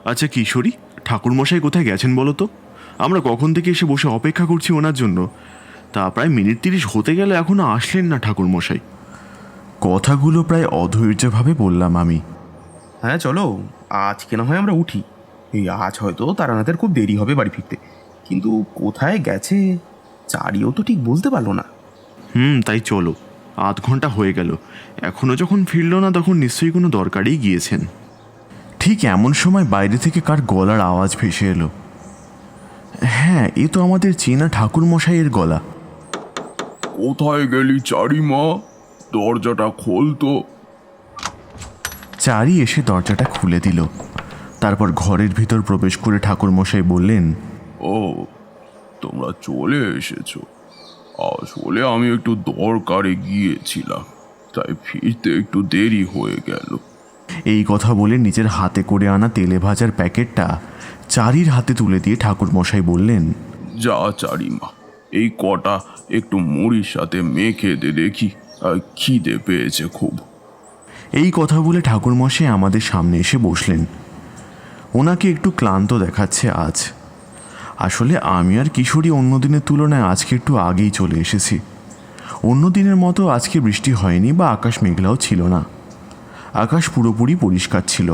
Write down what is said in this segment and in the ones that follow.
আচ্ছা কিশোরী, ঠাকুরমশাই কোথায় গেছেন বলো তো? আমরা কখন থেকে এসে বসে অপেক্ষা করছি ওনার জন্য, তা প্রায় মিনিট 30 হতে গেলে এখনো আসলেন না ঠাকুরমশাই। কথাগুলো প্রায় অধৈর্যভাবে বললাম আমি। হ্যাঁ চলো, আজকে না হয় আমরা উঠি। এই আজ হয়তো তারানাথের খুব দেরি হবে বাড়ি ফিরতে, কিন্তু কোথায় গেছে চারিও তো ঠিক বলতে পারলো না। তাই চলো। আধ ঘন্টা হয়ে গেল, এখনো যখন ফিরল না তখন নিশ্চয়ই কোনো দরকারেই গিয়েছেন। ঠিক এমন সময় বাইরে থেকে কার গলার আওয়াজ ভেসে এলো। হ্যাঁ, এ তো আমাদের চেনা ঠাকুরমশাইয়ের গলা। কোথায় গেলি চারিমা? দরজাটা খোল তো। চারি এসে দরজাটা খুলে দিল। তারপর ঘরের ভিতর প্রবেশ করে ঠাকুরমশাই বললেন, ও, তোমরা চলে এসেছো। আসলে আমি একটু দরকারে গিয়েছিলাম, তাই ফিরতে একটু দেরি হয়ে গেল। এই কথা বলে নিজের হাতে করে আনা তেলে ভাজার প্যাকেটটা চারির হাতে তুলে দিয়ে ঠাকুরমশাই বললেন, যা চারিমা, এই কটা একটু মুড়ির সাথে মেখে দে দেখি, খিদে পেয়েছে খুব। এই কথা বলে ঠাকুরমশাই আমাদের সামনে এসে বসলেন। ওনাকে একটু ক্লান্ত দেখাচ্ছে আজ। আসলে আমি আর কিশোরী অন্য দিনের তুলনায় আজকে একটু আগেই চলে এসেছি। অন্য দিনের মতো আজকে বৃষ্টি হয়নি বা আকাশ মেঘলাও ছিল না। আকাশ পুরোপুরি পরিষ্কার ছিল।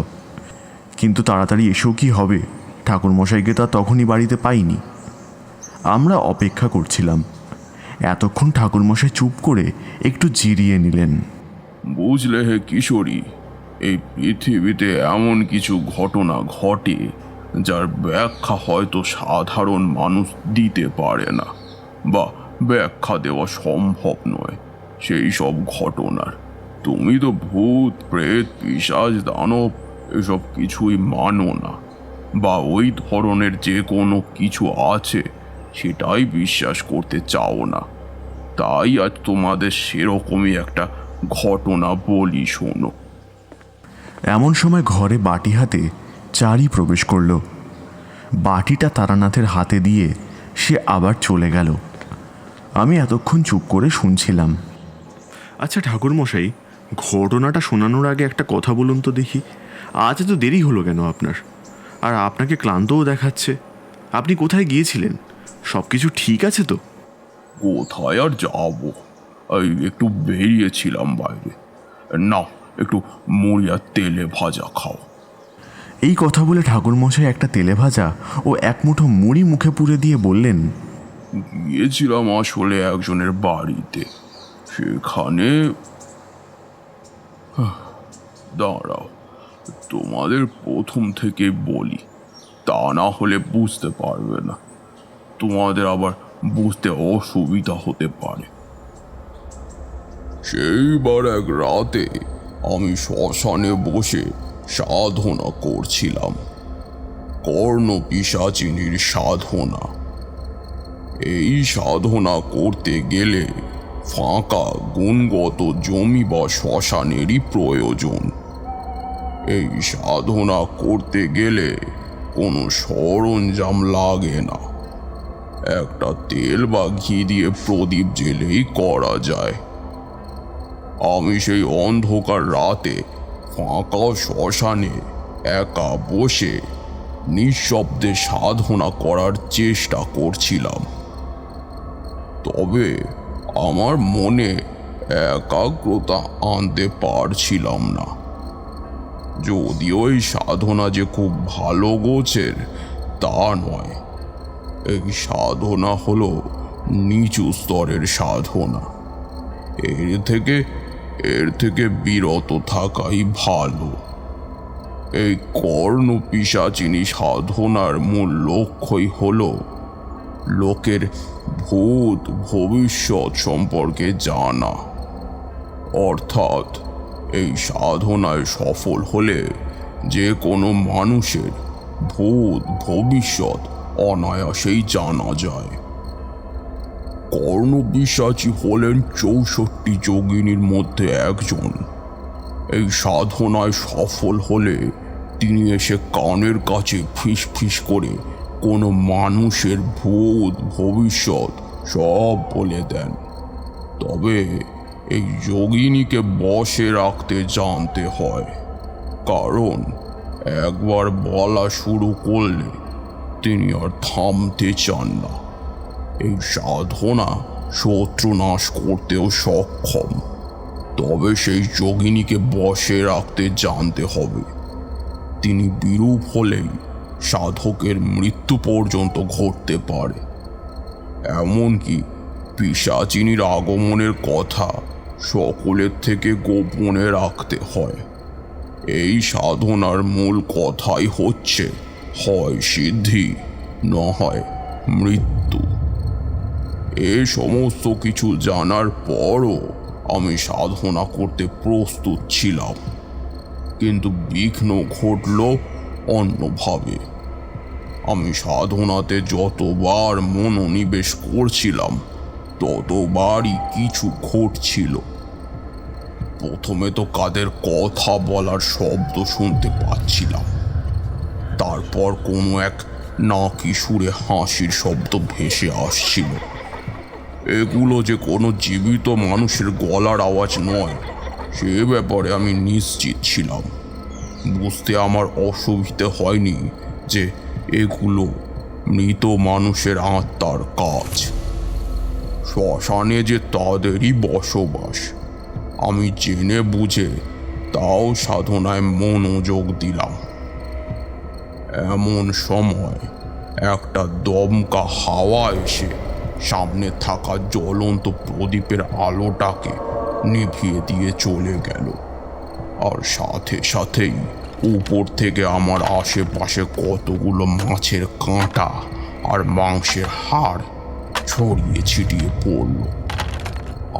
কিন্তু তাড়াতাড়ি এসেও কি হবে, ঠাকুরমশাইকে তা তখনই বাড়িতে পাইনি। আমরা অপেক্ষা করছিলাম। এতক্ষণ ঠাকুরমশাই চুপ করে একটু জিরিয়ে নিলেন। বুঝলে হে কিশোরী, এই পৃথিবীতে এমন কিছু ঘটনা ঘটে যার ব্যাখ্যা হয়তো সাধারণ মানুষ দিতে পারে না, বা ব্যাখ্যা দেওয়া সম্ভব নয় সেই সব ঘটনার। তুমি তো ভূত প্রেত পিশাচ দানব এসব কিছুই মানো না, বা ওই ধরনের যে কোনো কিছু আছে সেটাই বিশ্বাস করতে চাও না। তাই আজ তোমাদের সেরকমই একটা ঘটনা বলি, শোনো। এমন সময় ঘরে বাটি হাতে চারি প্রবেশ করল। বাটিটা তারানাথের হাতে দিয়ে সে আবার চলে গেল। আমি এতক্ষণ চুপ করে শুনছিলাম। আচ্ছা ঠাকুরমশাই, ঘটনাটা শোনানোর আগে একটা কথা বলুন তো দেখি। আজ এত দেরি হলো কেন আপনার? আর আপনাকে ক্লান্তও দেখাচ্ছে। আপনি কোথায় গিয়েছিলেন? সব কিছু ঠিক আছে তো? কোথায় আর যাবো, এই একটু বেরিয়েছিলাম বাইরে। নাও, একটু মুড়ি আর তেলে ভাজা খাও। এই কথা বলে ঠাকুরমশাই একটা তেলে ভাজা ও এক মুঠো মুড়ি মুখে পুরে দিয়ে বললেন, গিয়েছিলাম আসলে একজনের বাড়িতে, সেখানে দাঁড়াও, তোমাদের প্রথম থেকে বলি, তা না হলে বুঝতে পারবে না, তোমাদের আবার বুঝতে অসুবিধা হতে পারে। সেইবার এক রাতে আমি শ্মশানে বসে সাধনা করছিলাম, কর্ণ পিশাচিনীর সাধনা। এই সাধনা করতে গেলে ফাঁকা গুণগত জমি বা শ্মশানেরই প্রয়োজন। এই সাধনা করতে গেলে কোনো সরঞ্জাম লাগে না, একটা তেল বা ঘি দিয়ে প্রদীপ জ্বেলেই করা যায়। আমি সেই অন্ধকার রাতে ফাঁকা শ্মশানে একা বসে নিঃশব্দে সাধনা করার চেষ্টা করছিলাম। তবে আমার মনে একাগ্রতা আনতে পারছিলাম না। যদিও এই সাধনা যে খুব ভালো গোছের তা নয়। এই সাধনা হলো নিচু স্তরের সাধনা। এর থেকে বিরত থাকাই ভালো। এই কর্ণ পিশাচিনী সাধনার মূল লক্ষ্যই হলো লোকের ভূত ভবিষ্যৎ সম্পর্কে জানা। অর্থাৎ এই সাধনায় সফল হলে যে কোনো মানুষের ভূত ভবিষ্যৎ অনায়াসেই জানা যায়। কর্ণ পিশাচী হলেন 64 যোগিনীর মধ্যে একজন। এই সাধনায় সফল হলে তিনি এসে কানের কাছে ফিস ফিস করে কোনো মানুষের ভূত ভবিষ্যৎ সব বলে দেন। তবে এই যোগিনীকে বশে রাখতে জানতে হয়, কারণ একবার বলা শুরু করলে তিনি আর থামতে চান না। এই সাধনা শত্রু নাশ করতেও সক্ষম, তবে সেই যোগিনীকে বশে রাখতে জানতে হবে। তিনি বিরূপ হলেই সাধকের মৃত্যু পর্যন্ত ঘটতে পারে। এমনকি পিশাচিনীর আগমনের কথা সকলের থেকে গোপনে রাখতে হয়। এই সাধনার মূল কথাই হচ্ছে হয় সিদ্ধি, না হয় মৃত্যু। এ সমস্ত কিছু জানার পরও আমি সাধনা করতে প্রস্তুত ছিলাম, কিন্তু বিঘ্ন ঘটল অন্যভাবে। আমি সাধনাতে যতবার মনোনিবেশ করছিলাম ততবারই কিছু ঘটছিল। প্রথমে তো কাদের কথা বলার শব্দ শুনতে পাচ্ছিলাম, তারপর কোনো এক নাকি সুরে হাসির শব্দ ভেসে আসছিল। এগুলো যে কোনো জীবিত মানুষের গলার আওয়াজ নয় সে ব্যাপারে আমি নিশ্চিত ছিলাম। বুঝতে আমার অসুবিধে হয়নি যে এগুলো মৃত মানুষের আত্মার কাজ। শ্মশানে যে তাদেরই বসবাস আমি জেনে বুঝে তাও সাধনায় মনোযোগ দিলাম। এমন সময় একটা দমকা হাওয়া এসে সামনে থাকা জ্বলন্ত প্রদীপের আলোটাকে নিভিয়ে দিয়ে চলে গেল, আর সাথে সাথেই উপর থেকে আমার আশেপাশে কতগুলো মাছের কাঁটা আর মাংসের হাড় ছড়িয়ে ছিটিয়ে পড়ল।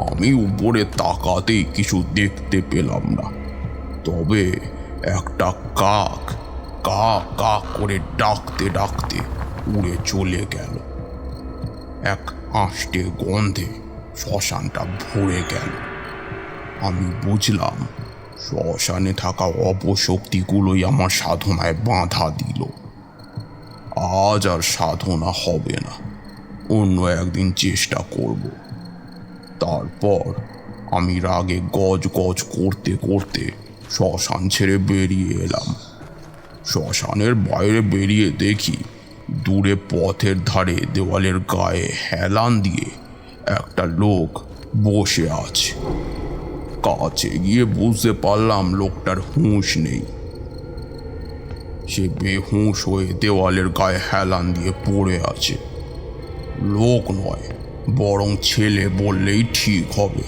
আমি উপরে তাকাতেই কিছু দেখতে পেলাম না, তবে একটা কাক কা কা করে ডাকতে ডাকতে উড়ে চলে গেল। এক আষ্টে গন্ধে শ্মশানটা ভরে গেল। আমি বুঝলাম শ্মশানে থাকা অপশক্তিগুলোই আমার সাধনায় বাধা দিল। আজ আর সাধনা হবে না, অন্য একদিন চেষ্টা করব। তারপর আমি রাগে গজ গজ করতে করতে শ্মশান ছেড়ে বেরিয়ে এলাম। শ্মশানের বাইরে বেরিয়ে দেখি দূরে পথের ধারে দেওয়ালের গায়ে হেলান দিয়ে একটা লোক বসে আছে। কাছে গিয়ে বুঝতে পারলাম লোকটার হুঁশ নেই। সে বেহুঁশ হয়ে দেওয়ালের গায়ে হেলান দিয়ে পড়ে আছে। লোক নয়, বরং ছেলে বললেই ঠিক হবে,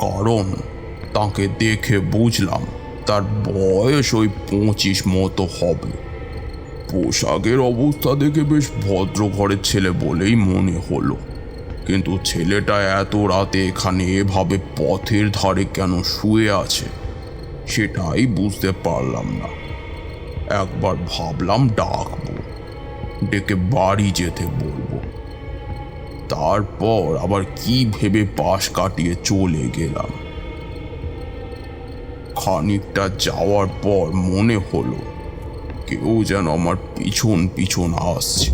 কারণ তাকে দেখে বুঝলাম তার বয়স ওই 25 মতো হবে। পোশাকের অবস্থা দেখে বেশ ভদ্র ঘরের ছেলে বলেই মনে হলো, কিন্তু ছেলেটা এত রাতে এখানে এভাবে পথের ধারে কেন শুয়ে আছে সেটাই বুঝতে পারলাম না। একবার ভাবলাম ডাকবো, ডেকে বাড়ি যেতে বলবো। তারপর আবার কি ভেবে পাশ কাটিয়ে চলে গেলাম। খানিকটা যাওয়ার পর মনে হলো কেউ যেন আমার পিছন পিছন আসছে।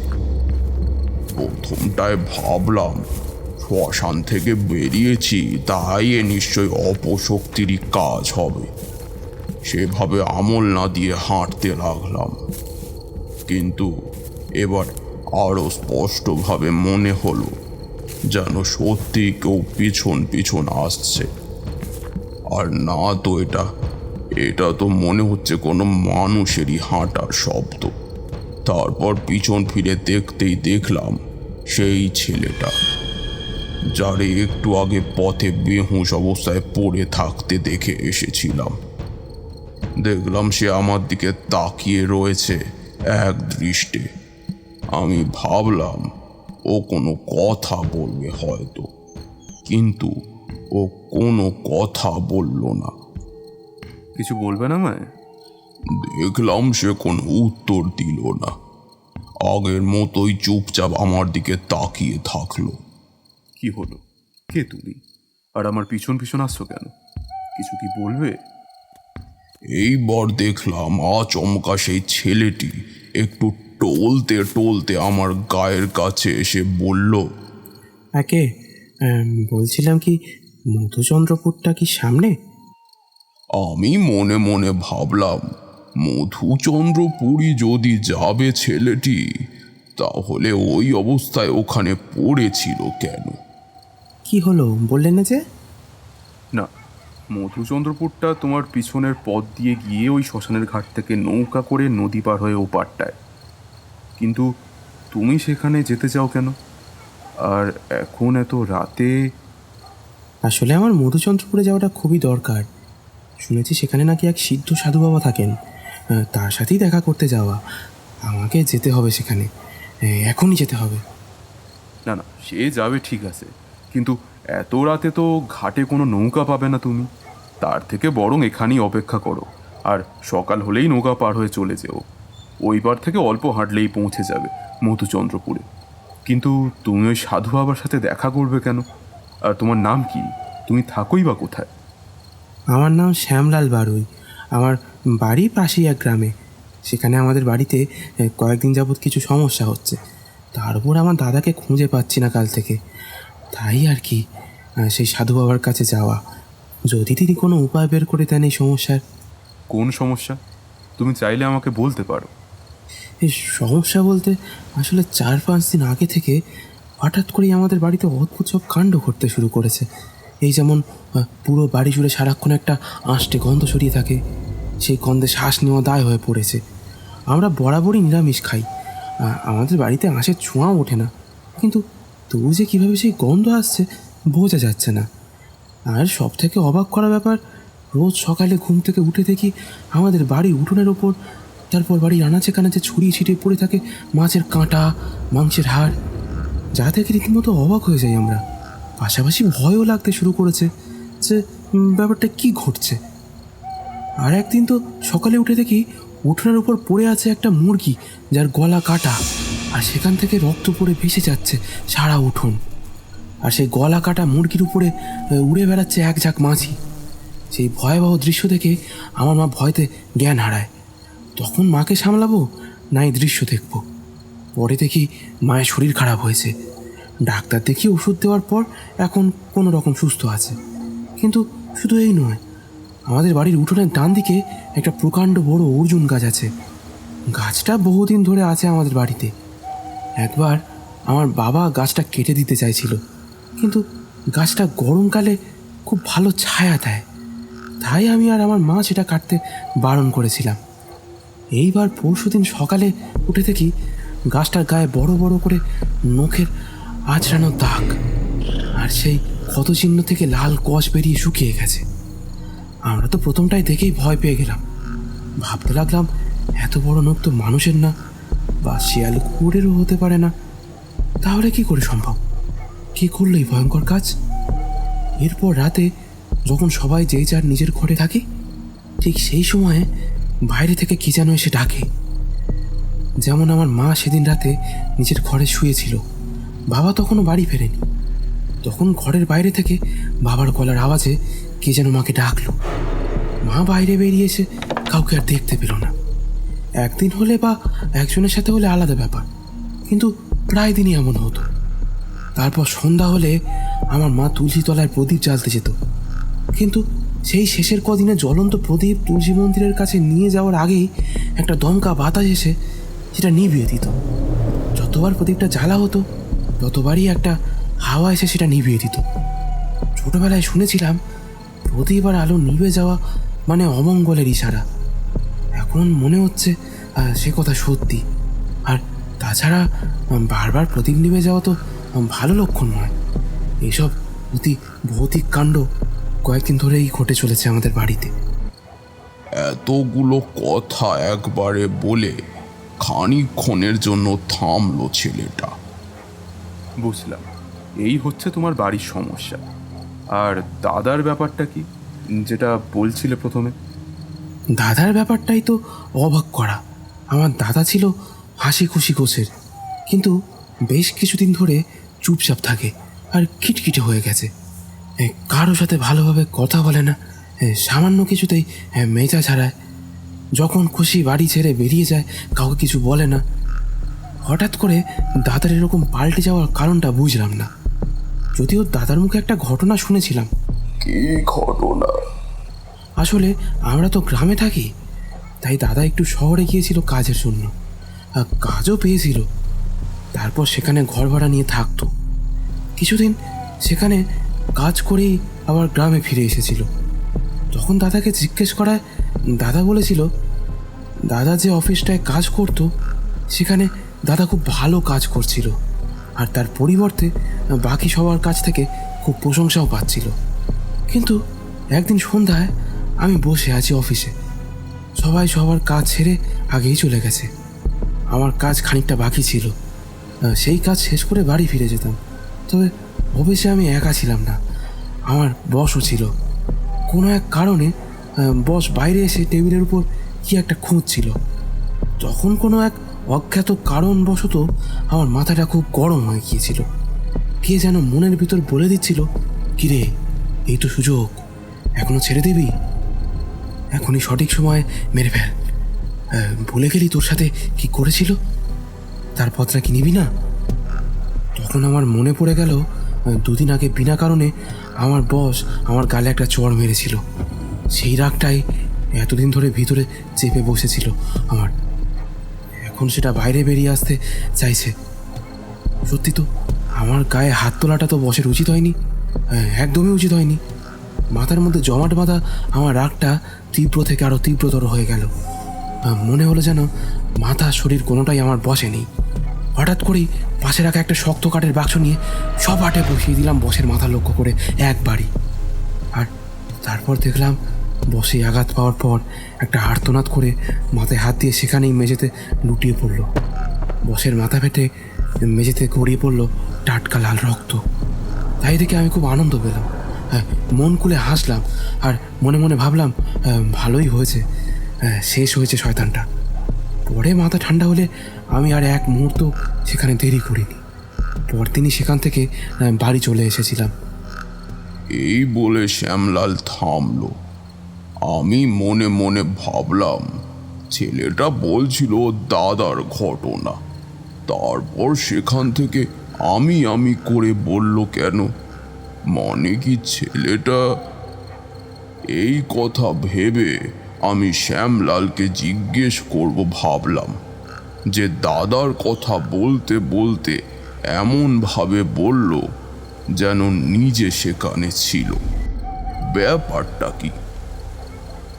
প্রথমটায় ভাবলাম শ্মশান থেকে বেরিয়েছি, তাই এ নিশ্চয় অপশক্তিরই কাজ হবে। সেভাবে আমল না দিয়ে হাঁটতে লাগলাম, কিন্তু এবার আরো স্পষ্টভাবে মনে হলো যেন সত্যি কেউ পিছন পিছন আসছে। আর না তো এটা তো মনে হচ্ছে কোনো মানুষেরই হাঁটার শব্দ। তারপর পিছন ফিরে দেখতেই দেখলাম সেই ছেলেটা, যারে একটু আগে পথে বেহুঁশ অবস্থায় পড়ে থাকতে দেখে এসেছিলাম। দেখলাম সে আমার দিকে তাকিয়ে রয়েছে এক দৃষ্টে। আমি ভাবলাম ও কোনো কথা বলবে হয়তো, কিন্তু ও কোনো কথা বলল না। কিছু বলবে না আমায়? দেখলাম সে কোনো উত্তর দিল না, আগের মতোই চুপচাপ আমার দিকে তাকিয়ে থাকলো। কি হলো? কে তুমি? আর আমার পিছন পিছন আসছো কেন? কিছু কি বলবে? এইবার দেখলাম আচমকা সেই ছেলেটি একটু টলতে টলতে আমার গায়ের কাছে এসে বলল, আগে বলছিলাম কি মধুচন্দ্রপুরটা কি সামনে? আমি মনে মনে ভাবলাম মধুচন্দ্রপুরী যদি যাবে ছেলেটি, তাহলে ওই অবস্থায় ওখানে পড়েছিল কেন? কি হলো বললেন না যে? না, মধুচন্দ্রপুরটা তোমার পিছনের পথ দিয়ে গিয়ে ওই শ্মশানের ঘাট থেকে নৌকা করে নদী পার হয়ে ওপারটায়। কিন্তু তুমি সেখানে যেতে চাও কেন? আর এখন এত রাতে? আসলে আমার মধুচন্দ্রপুরে যাওয়াটা খুবই দরকার। শুনেছি সেখানে নাকি এক সিদ্ধ সাধু বাবা থাকেন, তার সাথেই দেখা করতে যাওয়া। আমাকে যেতে হবে সেখানে, এখনই যেতে হবে। না না, সে যাবে ঠিক আছে, কিন্তু এত রাতে তো ঘাটে কোনো নৌকা পাবে না তুমি। তার থেকে বরং এখানেই অপেক্ষা করো, আর সকাল হলেই নৌকা পার হয়ে চলে যেও। ওই পার থেকে অল্প হাঁটলেই পৌঁছে যাবে মধুচন্দ্রপুরে। কিন্তু তুমি ওই সাধু বাবার সাথে দেখা করবে কেন? আর তোমার নাম কি? তুমি থাকোই বা কোথায়? আমার নাম শ্যামলাল বারুই। আমার বাড়ি পাশেই এক গ্রামে। সেখানে আমাদের বাড়িতে কয়েকদিন যাবৎ কিছু সমস্যা হচ্ছে। তার উপর আমার দাদাকে খুঁজে পাচ্ছি না কাল থেকে। তাই আর কি, সেই সাধু বাবার কাছে যাওয়া। যদি তিনি কোনো উপায় বের করে দেন এই সমস্যার। কোন সমস্যা? তুমি চাইলে আমাকে বলতে পারো। এই সমস্যা বলতে আসলে 4-5 দিন আগে থেকে হঠাৎ করেই আমাদের বাড়িতে অদ্ভুত সব কাণ্ড ঘটতে শুরু করেছে। এই যেমন পুরো বাড়ি জুড়ে সারাক্ষণ একটা আষ্টে গন্ধ ছড়িয়ে থাকে। সেই গন্ধে শ্বাস নেওয়া দায় হয়ে পড়েছে। আমরা বরাবরই নিরামিষ খাই, আমাদের বাড়িতে আঁশের ছোঁয়াও ওঠে না, কিন্তু তবু যে কীভাবে সেই গন্ধ আসছে বোঝা যাচ্ছে না। আর সব থেকে অবাক করা ব্যাপার, রোজ সকালে ঘুম থেকে উঠে দেখি আমাদের বাড়ির উঠোনের ওপর, তারপর বাড়ির আনাচে কানাচে ছড়িয়ে ছিটিয়ে পড়ে থাকে মাছের কাঁটা, মাংসের হাড়। যা থেকে রীতিমতো অবাক হয়ে যাই আমরা। পাশাপাশি ভয়ও লাগতে শুরু করেছে যে ব্যাপারটা কি ঘটছে। আর একদিন তো সকালে উঠে দেখি উঠোনের উপর পড়ে আছে একটা মুরগি, যার গলা কাটা, আর সেখান থেকে রক্ত পড়ে ভেসে যাচ্ছে সারা উঠোন। আর সেই গলা কাটা মুরগির উপরে উড়ে বেড়াচ্ছে এক ঝাঁক মাছি। সেই ভয়াবহ দৃশ্য দেখে আমার মা ভয়তে জ্ঞান হারায়। তখন মাকে সামলাবো না এই দৃশ্য দেখব। পরে দেখি মায়ের শরীর খারাপ হয়েছে। ডাক্তার দেখিয়ে ওষুধ দেওয়ার পর এখন কোনো রকম সুস্থ আছে। কিন্তু শুধু এই নয়, আমাদের বাড়ির উঠোনের ডান দিকে একটা প্রকাণ্ড বড় অর্জুন গাছ আছে। গাছটা বহুদিন ধরে আছে আমাদের বাড়িতে। একবার আমার বাবা গাছটা কেটে দিতে চাইছিল, কিন্তু গাছটা গরমকালে খুব ভালো ছায়া দেয়। তাই আমি আর আমার মা সেটা কাটতে বারণ করেছিলাম। এইবার পরশুদিন সকালে উঠে দেখি গাছটার গায়ে বড় বড় করে নখের আঁচড়ানো দাগ, আর সেই ক্ষতচিহ্ন থেকে লাল কষ বেরিয়ে শুকিয়ে গেছে। আমরা তো প্রথমটাই দেখেই ভয় পেয়ে গেলাম। ভাবতে লাগলাম এত বড় নখ তো মানুষের না, বা শিয়াল কুকুরেরও হতে পারে না। তাহলে কি করে সম্ভব? কে করলো এই ভয়ঙ্কর কাজ? এরপর রাতে যখন সবাই যেই যার নিজের ঘরে থাকি, ঠিক সেই সময়ে বাইরে থেকে কি যেন এসে ডাকে। যেমন আমার মা সেদিন রাতে নিজের ঘরে শুয়েছিল, বাবা তখনও বাড়ি ফেরেনি। তখন ঘরের বাইরে থেকে বাবার গলার আওয়াজে কে যেন মাকে ডাকলো। মা বাইরে বেরিয়ে এসে কাউকে আর দেখতে পেল না। একদিন হলে বা একজনের সাথে হলে আলাদা ব্যাপার, কিন্তু প্রায় দিনই এমন হতো। তারপর সন্ধ্যা হলে আমার মা তুলসী তলায় প্রদীপ জ্বালতে যেত, কিন্তু সেই শেষের কদিনে জ্বলন্ত প্রদীপ তুলসী মন্দিরের কাছে নিয়ে যাওয়ার আগেই একটা দমকা বাতাস এসে সেটা নিভিয়ে দিত। যতবার প্রদীপটা জ্বালা হতো ততবারই একটা হাওয়া এসে সেটা নিভিয়ে দিত। ছোটবেলায় শুনেছিলাম প্রদীপ আর আলো নিভে যাওয়া মানে অমঙ্গলের ইশারা। এখন মনে হচ্ছে সে কথা সত্যি। আর তাছাড়া বারবার প্রদীপ নিভে যাওয়া তো ভালো লক্ষণ নয়। এইসব অতি ভৌতিক কাণ্ড কয়েকদিন ধরেই ঘটে চলেছে আমাদের বাড়িতে। এতগুলো কথা একবারে বলে খানিকক্ষণের জন্য থামলো ছেলেটা। বুঝলাম, এই হচ্ছে তোমার বাড়ির সমস্যা। আর দাদার ব্যাপারটা কি, যেটা বলছিলে প্রথমে? দাদার ব্যাপারটাই তো অবাক করা। আমার দাদা ছিল হাসি খুশি গোছের, কিন্তু বেশ কিছুদিন ধরে চুপচাপ থাকে আর খিটখিটে হয়ে গেছে। কারো সাথে ভালোভাবে কথা বলে না, সামান্য কিছুতেই মেজাজ হারায়। যখন খুশি বাড়ি ছেড়ে বেরিয়ে যায়, কাউকে কিছু বলে না। হঠাৎ করে দাদার এরকম পাল্টে যাওয়ার কারণটা বুঝলাম না, যদিও দাদার মুখে একটা ঘটনা শুনেছিলাম। কি ঘটনা? আসলে আমরা তো গ্রামে থাকি, তাই দাদা একটু শহরে গিয়েছিল কাজের জন্য, কাজও পেয়েছিল। তারপর সেখানে ঘর ভাড়া নিয়ে থাকতো। কিছুদিন সেখানে কাজ করেই আবার গ্রামে ফিরে এসেছিল। তখন দাদাকে জিজ্ঞেস করায় দাদা বলেছিল দাদা যে অফিসটায় কাজ করতো সেখানে দাদা খুব ভালো কাজ করছিল, আর তার পরিবর্তে বাকি সবার কাছ থেকে খুব প্রশংসাও পাচ্ছিল। কিন্তু একদিন সন্ধ্যায় আমি বসে আছি অফিসে, সবাই সবার কাজ ছেড়ে আগেই চলে গেছে। আমার কাজ খানিকটা বাকি ছিল, সেই কাজ শেষ করে বাড়ি ফিরে যেতাম। তবে অফিসে আমি একা ছিলাম না, আমার বসও ছিল। কোনো এক কারণে বস বাইরে এসে টেবিলের উপর কি একটা খুঁজছিল। তখন কোনো এক অজ্ঞাত কারণবশত আমার মাথাটা খুব গরম হয়ে গিয়েছিল। কে যেন মনের ভিতর বলে দিচ্ছিল, কিরে এই তো সুযোগ, এখনো ছেড়ে দিবি? এখনই সঠিক সময় মেরে ফেল। ভুলে গেলি তোর সাথে কি করেছিল, তার পথটা কি নিবি না? তখন আমার মনে পড়ে গেল 2 দিন আগে বিনা কারণে আমার বস আমার গালে একটা চড় মেরেছিল। সেই রাগটাই এতদিন ধরে ভিতরে চেপে বসেছিল আমার। এখন সেটা বাইরে বেরিয়ে আসতে চাইছে। সত্যি তো, আমার গায়ে হাত তোলাটা তো বসের উচিত হয়নি, একদমই উচিত হয়নি। মাথার মধ্যে জমাট বাঁধা আমার রাগটা তীব্র থেকে আরও তীব্রতর হয়ে গেল। মনে হলো যেন মাথা শরীর কোনোটাই আমার বসে নেই। হঠাৎ করেই পাশে রাখা একটা শক্ত কাঠের বাক্স নিয়ে সব আটে বসিয়ে দিলাম বসের মাথা লক্ষ্য করে একবারই। আর তারপর দেখলাম বসে আঘাত পাওয়ার পর একটা আর্তনাদ করে মাথায় হাত দিয়ে সেখানেই মেঝেতে লুটিয়ে পড়ল। বসের মাথা ফেটে মেঝেতে গড়িয়ে পড়ল টাটকা লাল রক্ত। তাই দেখে আমি খুব আনন্দ পেলাম, মন খুলে হাসলাম, আর মনে মনে ভাবলাম ভালোই হয়েছে, শেষ হয়েছে শয়তানটা। পরে মাথা ঠান্ডা হলে আমি আর এক মুহূর্ত সেখানে দেরি করিনি। পরদিনই সেখান থেকে বাড়ি চলে এসেছিলাম। এই বলে শ্যামলাল থামলো। আমি মনে মনে ভাবলাম, ছেলেটা বলছিল দাদার ঘটনা, তারপর সেখান থেকে আমি করে বলল কেন? মানে কি ছেলেটা? এই কথা ভেবে আমি শ্যামলালকে জিজ্ঞেস করব ভাবলাম, যে দাদার কথা বলতে বলতে এমনভাবে বলল যেন নিজে সেখানে ছিল। ব্যাপারটা কি?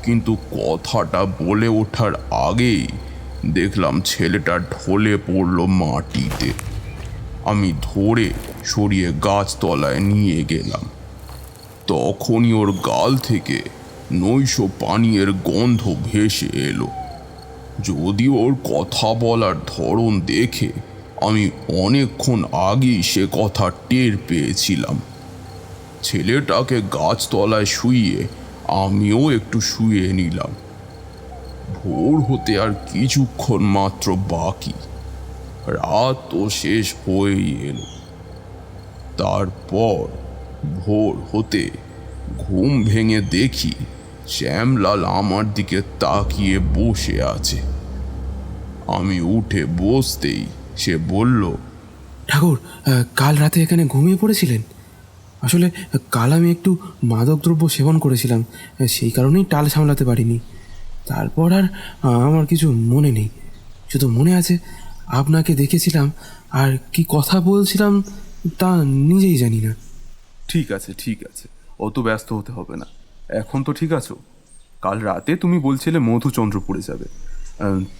কিন্তু কথাটা বলে ওঠার আগেই দেখলাম ছেলেটা ঢলে পড়ল মাটিতে। আমি ধরে সরিয়ে গাছতলায় নিয়ে গেলাম। তখনই ওর গাল থেকে নৈশ পানীয়ের গন্ধ ভেসে এলো। যদিও ওর কথা বলার ধরন দেখে আমি অনেকক্ষণ আগেই সে কথা টের পেয়েছিলাম। ছেলেটাকে গাছতলায় শুইয়ে আমিও একটু শুয়ে নিলাম। ভোর হতে আর কিছুক্ষণ মাত্র বাকি, রাত তো শেষ হয়েই এলো। তারপর ভোর হতে ঘুম ভেঙে দেখি শ্যামলাল আমার দিকে তাকিয়ে বসে আছে। আমি উঠে বসতেই সে বলল, ঠাকুর, কাল রাতে এখানে ঘুমিয়ে পড়েছিলেন? আসলে কাল আমি একটু মাদকদ্রব্য সেবন করেছিলাম, সেই কারণেই টাল সামলাতে পারিনি। তারপর আর আমার কিছু মনে নেই, শুধু মনে আছে আপনাকে দেখেছিলাম, আর কি কথা বলছিলাম তা নিজেই জানি না। ঠিক আছে ঠিক আছে, অত ব্যস্ত হতে হবে না। এখন তো ঠিক আছো? কাল রাতে তুমি বলছিলে মধুচন্দ্রপুরে যাবে।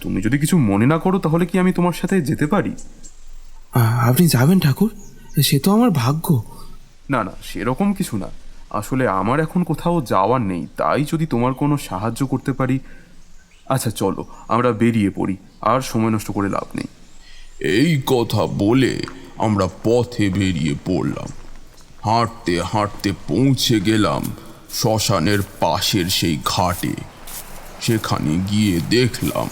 তুমি যদি কিছু মনে না করো তাহলে কি আমি তোমার সাথে যেতে পারি? আপনি যাবেন ঠাকুর? সে তো আমার ভাগ্য। না না, সেরকম কিছু না। আসলে আমার এখন কোথাও যাওয়ার নেই, তাই যদি তোমার কোনো সাহায্য করতে পারি। আচ্ছা চলো, আমরা বেরিয়ে পড়ি, আর সময় নষ্ট করে লাভ নেই। এই কথা বলে আমরা পথে বেরিয়ে পড়লাম। হাঁটতে হাঁটতে পৌঁছে গেলাম শ্মশানের পাশের সেই ঘাটে। সেখানে গিয়ে দেখলাম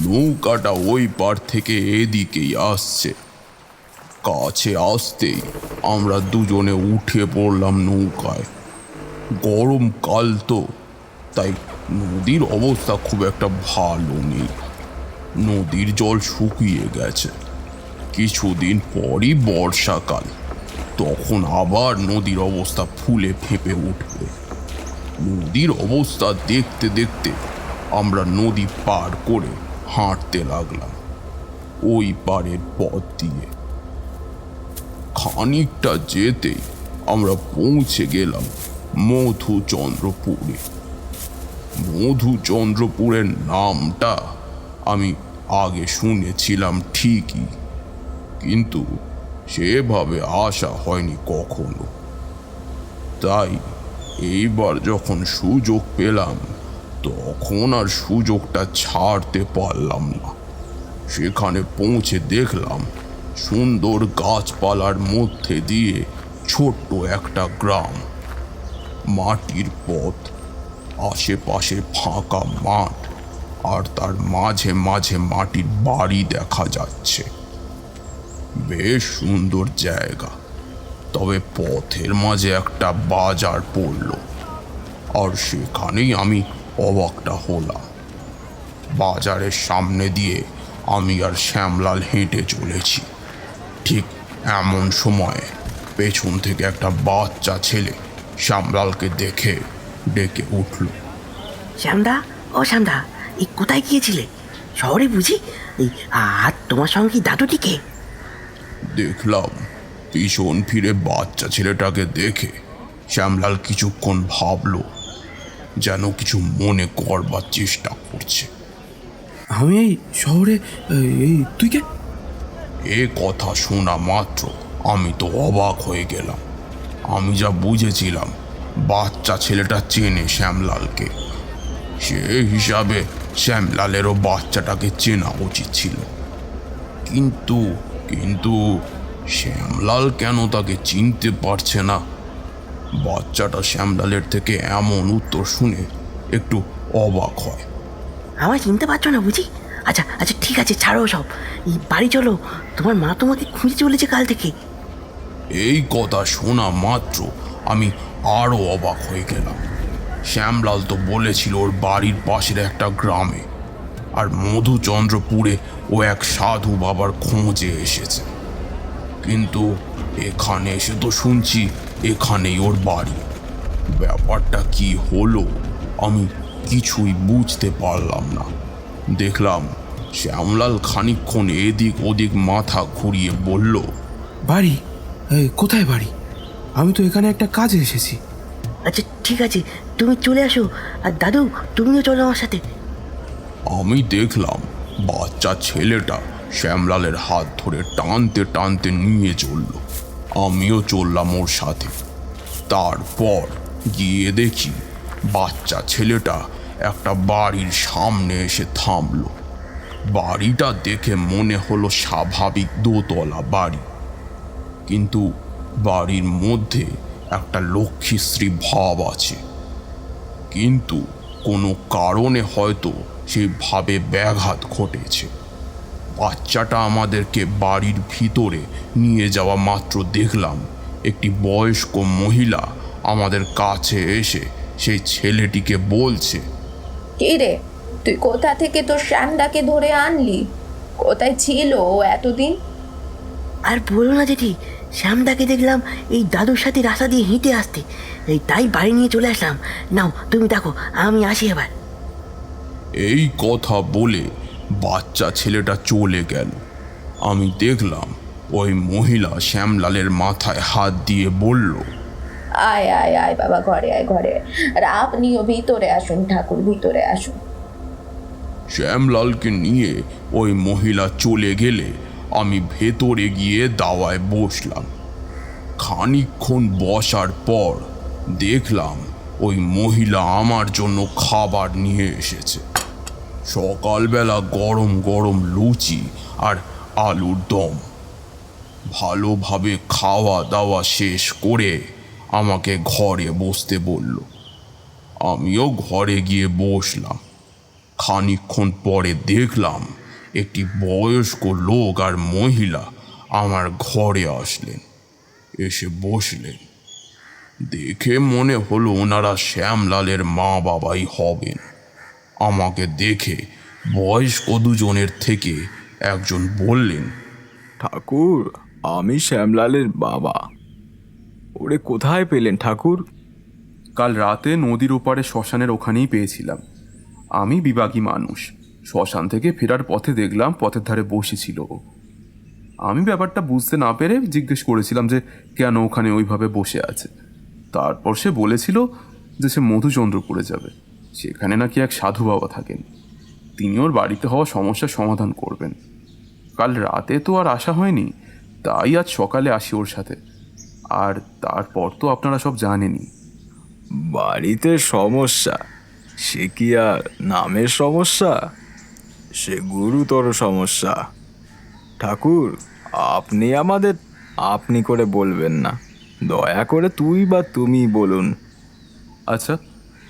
নৌকাটা ওই পার থেকে এদিকেই আসছে। কাছে আসতেই আমরা দুজনে উঠে পড়লাম নৌকায়। গরমকাল তো, তাই নদীর অবস্থা খুব একটা ভালো নেই। নদীর জল শুকিয়ে গেছে। কিছুদিন পরই বর্ষাকাল, তখন আবার নদীর অবস্থা ফুলে ফেঁপে উঠবে। নদীর অবস্থা দেখতে দেখতে আমরা নদী পার করে হাঁটতে লাগলাম ওই পারের পথ দিয়ে। খানিকটা যেতেই আমরা পৌঁছে গেলাম মধুচন্দ্রপুরে। মধুচন্দ্রপুরের নামটা আমি আগে শুনেছিলাম ঠিকই, কিন্তু সেভাবে আসা হয়নি কখনো। তাই এইবার যখন সুযোগ পেলাম তখন আর সুযোগটা ছাড়তে পারলাম না। সেখানে পৌঁছে দেখলাম সুন্দর গাছপালার মধ্যে দিয়ে ছোট্ট একটা গ্রাম, মাটির পথ, আশেপাশে ফাঁকা মাঠ, আর তার মাঝে মাঝে মাটির বাড়ি দেখা যাচ্ছে। বেশ সুন্দর জায়গা, তবে পথের মাঝে একটা বাজার পড়ল, আর সেখানেই আমি অবাকটা হলাম। বাজারের সামনে দিয়ে আমি আর শ্যামলাল হেঁটে চলেছি। ঠিক এমন সময় পেছন থেকে একটা বাচ্চা ছেলে শ্যামলালকে দেখে ডেকে উঠল। শ্যামদা, ও শ্যামদা, এই কোথায় গিয়েছিলে? শহরে বুঝি? এই আর তোমার সঙ্গে কি দাদুটিকে? দেখলাম পিছন ফিরে বাচ্চা ছেলেটাকে দেখে শ্যামলাল কিছুক্ষণ ভাবলো, যেন কিছু মনে করবার চেষ্টা করছে। আমি এই শহরে তুই কে? এ কথা শোনা মাত্র আমি তো অবাক হয়ে গেলাম। আমি যা বুঝেছিলাম বাচ্চা ছেলেটা চেনে শ্যামলালকে, সে হিসাবে শ্যামলালেরও বাচ্চাটাকে চেনা উচিত ছিল। কিন্তু কিন্তু শ্যামলাল কেন তাকে চিনতে পারছে না? বাচ্চাটা শ্যামলালের থেকে এমন উত্তর শুনে একটু অবাক হয়। আমায় চিনতে পারছো না বুঝি? আচ্ছা আচ্ছা, ঠিক আছে, ছাড়ো সব। এই বাড়ি চলো, তোমার মা তোমাকে খুঁজে চলেছে কাল থেকে। এই কথা শোনা মাত্র আমি আরও অবাক হয়ে গেলাম। শ্যামলাল তো বলেছিল ওর বাড়ির পাশের একটা গ্রামে, আর মধুচন্দ্রপুরে ও এক সাধু বাবার খোঁজে এসেছে। কিন্তু এখানে এসে তো শুনছি এখানেই ওর বাড়ি। ব্যাপারটা কি হলো আমি কিছুই বুঝতে পারলাম না। দেখলাম শ্যামলাল খানিকক্ষণ এদিক ওদিক মাথা ঘুরিয়ে বলল, বাড়ি? কোথায় বাড়ি? আমি তো এখানে একটা কাজে এসেছি। আচ্ছা ঠিক আছে, তুমি চলে আসো, আর দাদু তুমিও চলো আমার সাথে। আমি দেখলাম বাচ্চা ছেলেটা শ্যামলালের হাত ধরে টানতে টানতে নিয়ে চলল। আমিও চললাম ওর সাথে। তারপর গিয়ে দেখি বাচ্চা ছেলেটা একটা বাড়ির সামনে এসে থামলো। বাড়িটা দেখে মনে হলো স্বাভাবিক দোতলা বাড়ি, কিন্তু বাড়ির মধ্যে একটা লক্ষ্মীশ্রী ভাব আছে। কিন্তু কোনো কারণে হয়তো সেইভাবে ব্যাঘাত ঘটেছে। বাচ্চাটা আমাদেরকে বাড়ির ভিতরে নিয়ে যাওয়া মাত্র দেখলাম একটি বয়স্ক মহিলা আমাদের কাছে এসে সেই ছেলেটিকে বলছে, কি রে, তুই কোথা থেকে তোর শ্যামদাকে ধরে আনলি? কোথায় ছিল ও এতদিন? আর বলো না জেঠি, শ্যামদাকে দেখলাম এই দাদুর সাথে রাস্তা দিয়ে হেঁটে আসতে, এই তাই বাড়ি নিয়ে চলে আসলাম। নাও তুমি দেখো, আমি আসি এবার। এই কথা বলে বাচ্চা ছেলেটা চলে গেল। আমি দেখলাম ওই মহিলা শ্যামলালের মাথায় হাত দিয়ে বলল, আয় আয় আয় বাবা, ঘরে আয়, ঘরে আয়। আর আপনিও ভিতরে আসুন ঠাকুর, ভিতরে আসুন। শ্যামলালকে নিয়ে ওই মহিলা চলে গেলে আমি ভেতরে গিয়ে দাওয়ায় বসলাম। খানিকক্ষণ বসার পর দেখলাম ওই মহিলা আমার জন্য খাবার নিয়ে এসেছে। সকালবেলা গরম গরম লুচি আর আলুর দম। ভালোভাবে খাওয়া দাওয়া শেষ করে আমাকে ঘরে বসতে বলল। আমিও ঘরে গিয়ে বসলাম। খানিকক্ষণ পরে দেখলাম একটি বয়স্ক লোক আর মহিলা আমার ঘরে আসলেন, এসে বসলেন। দেখে মনে হলো ওনারা শ্যামলালের মা বাবাই হবেন। আমাকে দেখে বয়স্ক দুজনের থেকে একজন বললেন, ঠাকুর, আমি শ্যামলালের বাবা। ওরে কোথায় পেলেন ঠাকুর? কাল রাতে নদীর ওপারে শ্মশানের ওখানেই পেয়েছিলাম। আমি বিভাগী মানুষ, শ্মশান থেকে ফেরার পথে দেখলাম পথের ধারে বসেছিল ও। আমি ব্যাপারটা বুঝতে না পেরে জিজ্ঞেস করেছিলাম যে কেন ওখানে ওইভাবে বসে আছে। তারপর সে বলেছিল যে সে মধুচন্দ্রপুরে যাবে, সেখানে নাকি এক সাধু বাবা থাকেন, তিনি ওর বাড়িতে হওয়া সমস্যার সমাধান করবেন। কাল রাতে তো আর আসা হয়নি, তাই আজ সকালে আসি ওর সাথে। আর তারপর তো আপনারা সব জানেনই। বাড়িতে সমস্যা? সে কি আর নামের সমস্যা? সে গুরুতর সমস্যা। ঠাকুর, আপনি আমাদের আপনি করে বলবেন না, দয়া করে তুই বা তুমি বলুন। আচ্ছা,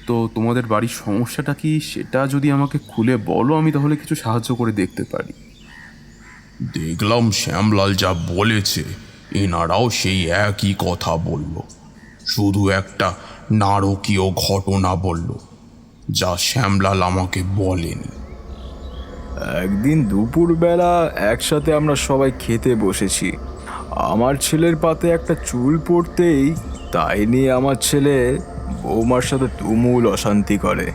তো তোমাদের বাড়ির সমস্যাটা কি সেটা যদি আমাকে খুলে বলো, আমি তাহলে কিছু সাহায্য করে দেখতে পারি। দেখলাম শ্যামলাল যা বলেছে এনারাও সেই একই কথা বলল, শুধু একটা নারকীয় ঘটনা বলল যা শ্যামলাল আমাকে বলেনি। একদিন দুপুরবেলা একসাথে আমরা সবাই খেতে বসেছি। আমার ছেলের পাতে একটা চুল পড়তেই তাই নিয়ে আমার ছেলে বৌমার সাথে তুমুল অশান্তি করে।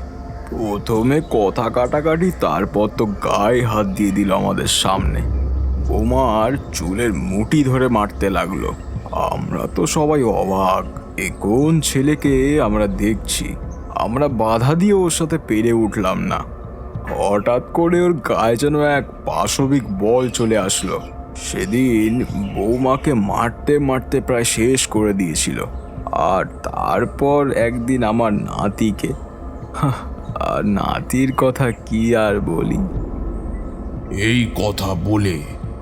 প্রথমে কথা কাটাকাটি, তারপর তো গায়ে হাত দিয়ে দিল আমাদের সামনে। বৌমার চুলের মুঠি ধরে মারতে লাগলো। আমরা তো সবাই অবাক, এ কোন ছেলেকে আমরা দেখছি। আমরা বাধা দিয়ে ওর সাথে পেরে উঠলাম না। হঠাৎ করে ওর গায়ে যেন এক পাশবিক বল চলে আসলো। সেদিন বৌমাকে মারতে মারতে প্রায় শেষ করে দিয়েছিল। আর তারপর একদিন আমার নাতিকে, আর নাতির কথা কি আর বলি। এই কথা বলে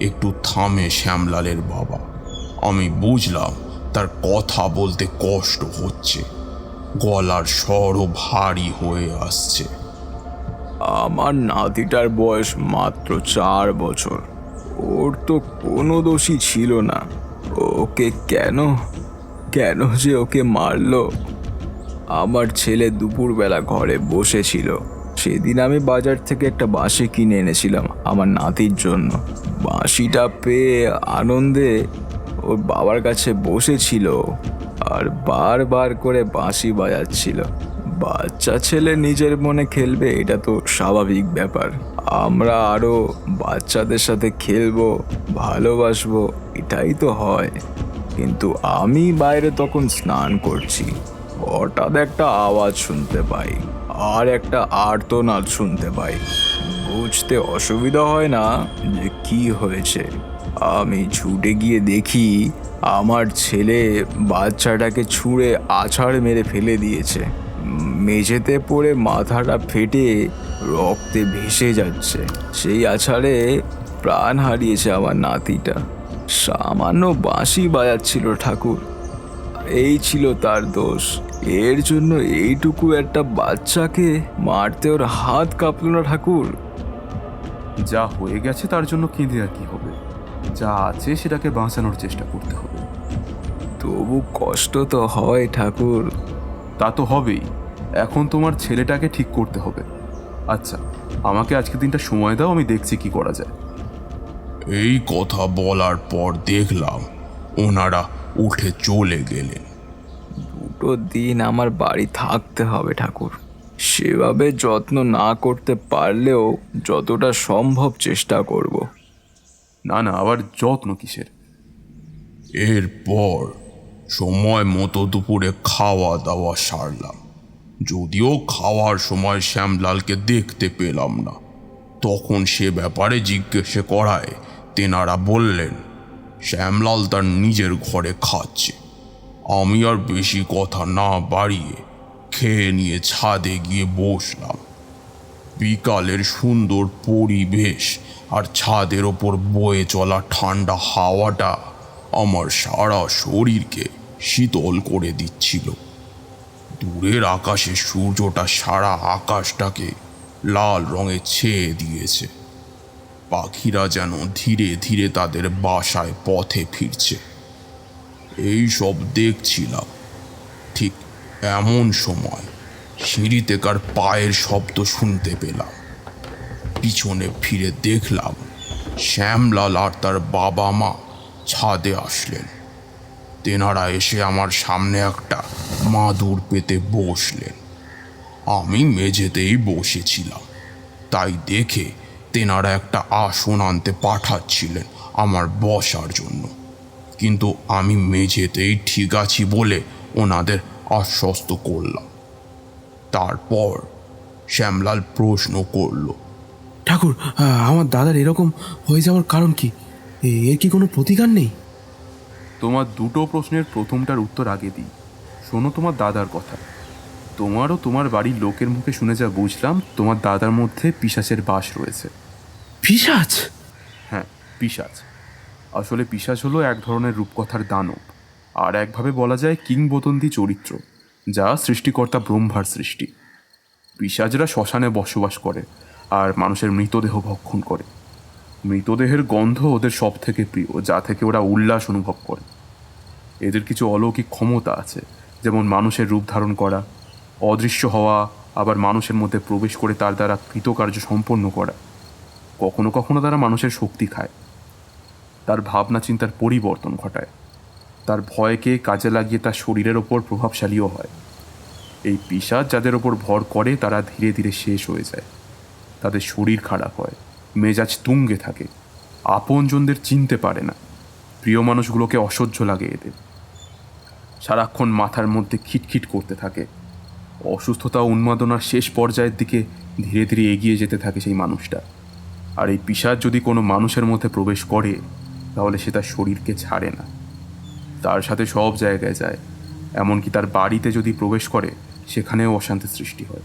একটু থামে শ্যামলালের বাবা। আমি বুঝলাম তার কথা বলতে কষ্ট হচ্ছে, গলার স্বরও ভারী হয়ে আসছে। আমার নাতিটার বয়স মাত্র 4 বছর। ওর তো কোনো দোষই ছিল না। ওকে কেন যে ওকে মারলো? আমার ছেলে দুপুরবেলা ঘরে বসেছিল। সেদিন আমি বাজার থেকে একটা বাঁশি কিনে এনেছিলাম আমার নাতির জন্য। বাঁশিটা পেয়ে আনন্দে ওর বাবার কাছে বসেছিল আর বারবার করে বাঁশি বাজাচ্ছিল। বাচ্চা ছেলে নিজের মনে খেলবে, এটা তো স্বাভাবিক ব্যাপার। আমরা আরো বাচ্চাদের সাথে খেলবো, ভালোবাসবো, এটাই তো হয়। কিন্তু আমি বাইরে তখন স্নান করছি, হঠাৎ একটা আওয়াজ শুনতে পাই আর একটা আর্তনাদ শুনতে পাই। বুঝতে অসুবিধা হয় না যে কি হয়েছে। আমি ছুটে গিয়ে দেখি আমার ছেলে বাচ্চাটাকে ছুঁড়ে আছাড় মেরে ফেলে দিয়েছে। মেঝেতে পড়ে মাথাটা ফেটে রক্তে ভেসে যাচ্ছে। সেই আছাড়ে প্রাণ হারিয়েছে আমার নাতিটা। সামান্য বাঁশি বাজাচ্ছিল ঠাকুর, এই ছিল তার দোষ। এর জন্য এইটুকু একটা বাচ্চাকে মারতে ওর হাত কাঁপলো না ঠাকুর? যা হয়ে গেছে তার জন্য কেঁদে আর কি হবে, যা আছে সেটাকে বাঁচানোর চেষ্টা করতে হবে। তবু কষ্ট তো হয় ঠাকুর। তা তো হবেই। এখন তোমার ছেলেটাকে ঠিক করতে হবে। আচ্ছা, আমাকে আজকে দিনটা সময় দাও, আমি দেখছি কি করা যায়। এই কথা বলার পর দেখলাম ওনারা উঠে চলে গেলেন। 2 দিন আমার বাড়ি থাকতে হবে ঠাকুর। সেভাবে যত্ন না করতে পারলেও যতটা সম্ভব চেষ্টা করব। না না, আবার যত্ন কিসের? এরপর সময় মতো দুপুরে খাওয়া দাওয়া সারলাম। যদিও খাওয়ার সময় শ্যামলালকে দেখতে পেলাম না। তখন সে ব্যাপারে জিজ্ঞেস করায় তেনারা বললেন শ্যামলাল তার নিজের ঘরে খাচ্ছে। আমি আর বেশি কথা না বাড়িয়ে খেয়ে নিয়ে ছাদে গিয়ে বসলাম। বিকালের সুন্দর পরিবেশ আর ছাদের ওপর বয়ে চলা ঠান্ডা হাওয়াটা আমার সারা শরীরকে শীতল করে দিচ্ছিল। দূরের আকাশে সূর্যটা সারা আকাশটাকে লাল রঙে ছেয়ে দিয়েছে। পাখিরা যেন ধীরে ধীরে তাদের বাসায় পথে ফিরছে। এই সব দেখছিলাম, ঠিক এমন সময় সিঁড়িতে কার পায়ের শব্দ শুনতে পেলাম। পিছনে ফিরে দেখলাম শ্যামলাল আর তার বাবা মা ছাদে আসলেন। তেনারা এসে আমার সামনে একটা মাদুর পেতে বসলেন। আমি মেঝেতেই বসেছিলাম, তাই দেখে তেনারা একটা আসন আনতে পাঠাচ্ছিলেন আমার বসার জন্য, কিন্তু আমি মেঝেতেই ঠিক আছি বলে ওনাদের আশ্বস্ত করলাম। তারপর শ্যামলাল প্রশ্ন করলো, ঠাকুর, আমার দাদার এরকম হয়ে যাওয়ার কারণ কি? এর কি কোনো প্রতিকার নেই? তোমার দুটো প্রশ্নের প্রথমটার উত্তর আগে দিই। শোনো তোমার দাদার কথা। তোমারও তোমার বাড়ির লোকের মুখে শুনে যা বুঝলাম, তোমার দাদার মধ্যে পিশাচের বাস রয়েছে। পিশাচ? হ্যাঁ, পিশাচ। আসলে পিশাচ হলো এক ধরনের রূপকথার দানব, আর একভাবে বলা যায় কিংবদন্তি চরিত্র, যা সৃষ্টিকর্তা ব্রহ্মার সৃষ্টি। পিশাচরা শ্মশানে বসবাস করে আর মানুষের মৃতদেহ ভক্ষণ করে। মৃতদেহের গন্ধ ওদের সব থেকে প্রিয়, যা থেকে ওরা উল্লাস অনুভব করে। এদের কিছু অলৌকিক ক্ষমতা আছে, যেমন মানুষের রূপ ধারণ করা, অদৃশ্য হওয়া, আবার মানুষের মধ্যে প্রবেশ করে তার দ্বারা কৃতকার্য সম্পন্ন করা। কখনো কখনো তারা মানুষের শক্তি খায়, তার ভাবনা চিন্তার পরিবর্তন ঘটায়, তার ভয়কে কাজে লাগিয়ে তার শরীরের ওপর প্রভাবশালীও হয়। এই পিশাচ যাদের ওপর ভর করে তারা ধীরে ধীরে শেষ হয়ে যায়। তাদের শরীর খারাপ হয়, মেজাজ তুঙ্গে থাকে, আপনজনদের চিনতে পারে না, প্রিয় মানুষগুলোকে অসহ্য লাগে এদের। সারাক্ষণ মাথার মধ্যে খিটখিট করতে থাকে। অসুস্থতা ও উন্মাদনার শেষ পর্যায়ের দিকে ধীরে ধীরে এগিয়ে যেতে থাকে সেই মানুষটা। আর এই পিশাচ যদি কোনো মানুষের মধ্যে প্রবেশ করে, তাহলে সে তার শরীরকে ছাড়ে না, তার সাথে সব জায়গায় যায়। এমনকি তার বাড়িতে যদি প্রবেশ করে, সেখানেও অশান্তি সৃষ্টি হয়,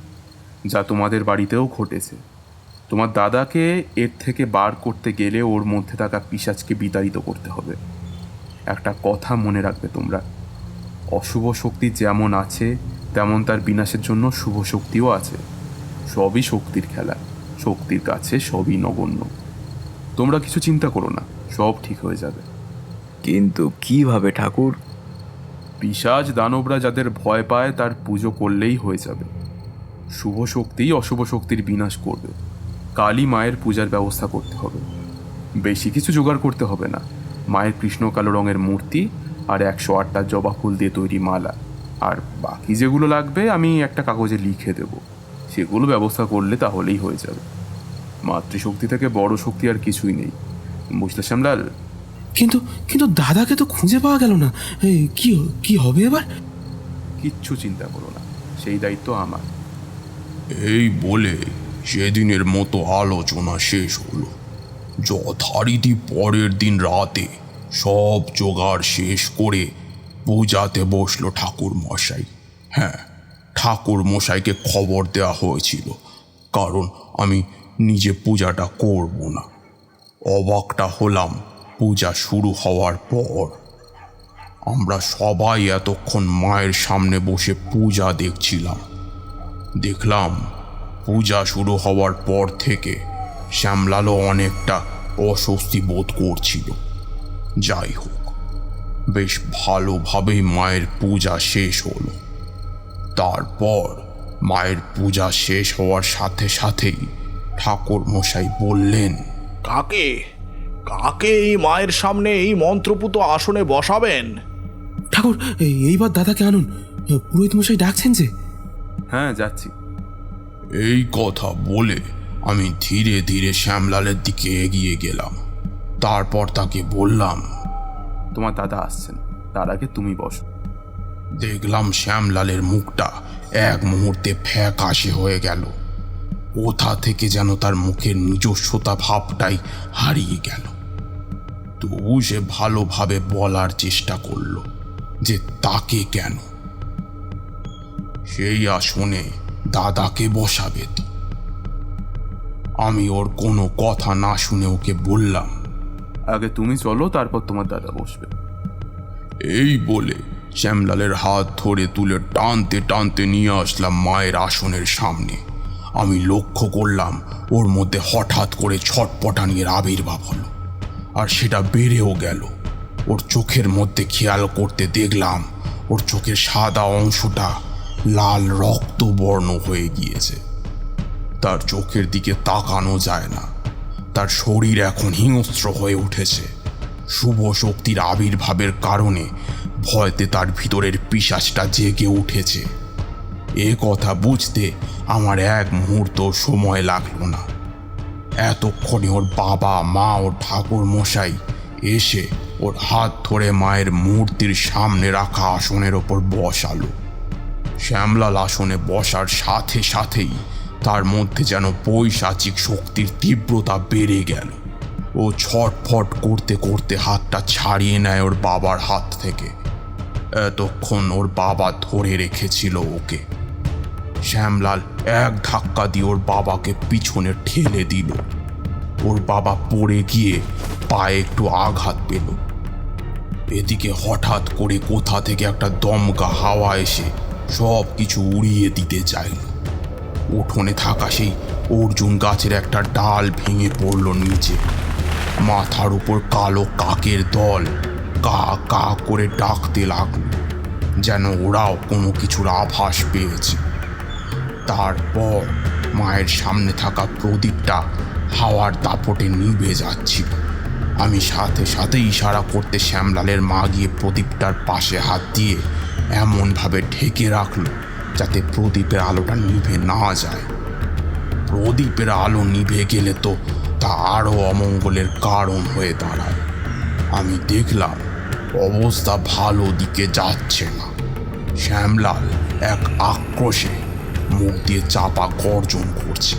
যা তোমাদের বাড়িতেও ঘটেছে। তোমার দাদাকে এর থেকে বার করতে গেলে ওর মধ্যে থাকা পিশাচকে বিতাড়িত করতে হবে। একটা কথা মনে রাখবে তোমরা, অশুভ শক্তি যেমন আছে তেমন তার বিনাশের জন্য শুভ শক্তিও আছে। সবই শক্তির খেলা, শক্তির কাছে সবই নগণ্য। তোমরা কিছু চিন্তা করো না, সব ঠিক হয়ে যাবে। কিন্তু কিভাবে ঠাকুর? পিশাচ দানবরা যাদের ভয় পায় তার পুজো করলেই হয়ে যাবে। শুভ শক্তিই অশুভ শক্তির বিনাশ করবে। কালী মায়ের পূজার ব্যবস্থা করতে হবে। বেশি কিছু জোগাড় করতে হবে না। মায়ের কৃষ্ণ কালো রঙের মূর্তি আর 108টা জবা ফুল দিয়ে তৈরি মালা, আর বাকি যেগুলো লাগবে আমি একটা কাগজে লিখে দেব। সেগুলো ব্যবস্থা করলে তাহলেই হয়ে যাবে। মাতৃশক্তি থেকে বড় শক্তি আর কিছুই নেই, বুঝলে শ্যামলাল? কিন্তু কিন্তু দাদাকে তো খুঁজে পাওয়া গেল না। কি হবে এবার? কিচ্ছু চিন্তা করো না, সেই দায়িত্ব আমার। এই বলে সেদিনের মতো আলোচনা শেষ হলো। যথারীতি পরের দিন রাতে সব জোগাড় শেষ করে পূজাতে বসলো ঠাকুর মশাই। হ্যাঁ, ঠাকুর মশাইকে খবর দেওয়া হয়েছিল, কারণ আমি নিজে পূজাটা করব না। অবাকটা হলাম পূজা শুরু হওয়ার পর। আমরা সবাই এতক্ষণ মায়ের সামনে বসে পূজা দেখছিলাম। দেখলাম পূজা শুরু হওয়ার পর থেকে শ্যামলালও অনেকটা অস্বস্তি বোধ করছিল। যাই হোক, বেশ ভালোভাবেই মায়ের পূজা শেষ হলো। তারপর মায়ের পূজা শেষ হওয়ার সাথে সাথেই ঠাকুর মশাই বললেন, কাকে কাকে এই মায়ের সামনে এই মন্ত্রপুত আসনে বসাবেন? ঠাকুর, এইবার দাদাকে আনুন। পুরোহিত মশাই ডাকছেন যে। হ্যাঁ, যাচ্ছি। এই কথা বলে আমি ধীরে ধীরে শ্যামলালের দিকে এগিয়ে গেলাম। তারপর তাকে বললাম, তোমার দাদা আসছেন, তার আগে তুমি বসো। দেখলাম শ্যামলালের মুখটা এক মুহূর্তে ফ্যাকাশে হয়ে গেল। কোথা থেকে যেন তার মুখের নিজস্বতা ভাবটাই হারিয়ে গেল। তবু সে ভালোভাবে বলার চেষ্টা করলো যে তাকে কেন, সেই আসনে দাদাকে বসাবে তো। আমি ওর কোনো কথা না শুনে ওকে বললাম, আগে তুমি চলো, তারপর তোমার দাদা বসবে। এই বলে শ্যামলালের হাত ধরে তুলে টানতে টানতে নিয়ে আসলাম মায়ের আসনের সামনে। আমি লক্ষ্য করলাম ওর মধ্যে হঠাৎ করে ছটপটানির আবির্ভাব হলো, আর সেটা বেড়েও গেল। ওর চোখের মধ্যে খেয়াল করতে দেখলাম ওর চোখের সাদা অংশটা লাল রক্তবর্ণ হয়ে গিয়েছে। তার চোখের দিকে তাকানো যায় না। তার শরীর এখন হিংস্র হয়ে উঠেছে। শুভ শক্তির আবির্ভাবের কারণে ভয়তে তার ভিতরের পিশাচটা জেগে উঠেছে। এ কথা বুঝতে আমার এক মুহূর্ত সময় লাগলো না। এতক্ষণে ওর বাবা, মা ও ঠাকুর মশাই এসে ওর হাত ধরে মায়ের মূর্তির সামনে রাখা আসনের ওপর বসালো। শ্যামলাল আসনে বসার সাথে সাথেই তার মধ্যে যেন পৈশাচিক শক্তির তীব্রতা বেড়ে গেল। ও ছটফট করতে করতে হাতটা ছাড়িয়ে নেয় ওর বাবার হাত থেকে। এতক্ষণ ওর বাবা ধরে রেখেছিল ওকে। শ্যামলাল এক ধাক্কা দিয়ে ওর বাবাকে পিছনে ঠেলে দিল। ওর বাবা পড়ে গিয়ে পায়ে একটু আঘাত পেল। এদিকে হঠাৎ করে কোথা থেকে একটা দমকা হাওয়া এসে সব কিছু উড়িয়ে দিতে চাইল। উঠোনে থাকা সেই অর্জুন গাছের একটা ডাল ভেঙে পড়ল নিচে। মাথার উপর কালো কাকের দল কা কা করে ডাকতে লাগলো, যেন ওরাও কোনো কিছুর আভাস পেয়েছে। তারপর মায়ের সামনে থাকা প্রদীপটা হাওয়ার দাপটে নিভে যাচ্ছিল। আমি সাথে সাথে ইশারা করতে শ্যামলালের মা গিয়ে প্রদীপটার পাশে হাত দিয়ে এমনভাবে ঢেকে রাখলো যাতে প্রদীপের আলোটা নিভে না যায়। প্রদীপের আলো নিভে গেলে তো তা আরও অমঙ্গলের কারণ হয়ে দাঁড়ায়। আমি দেখলাম অবস্থা ভালো দিকে যাচ্ছে না। শ্যামলাল এক আক্রোশে মুখ দিয়ে চাপা গর্জন করছে।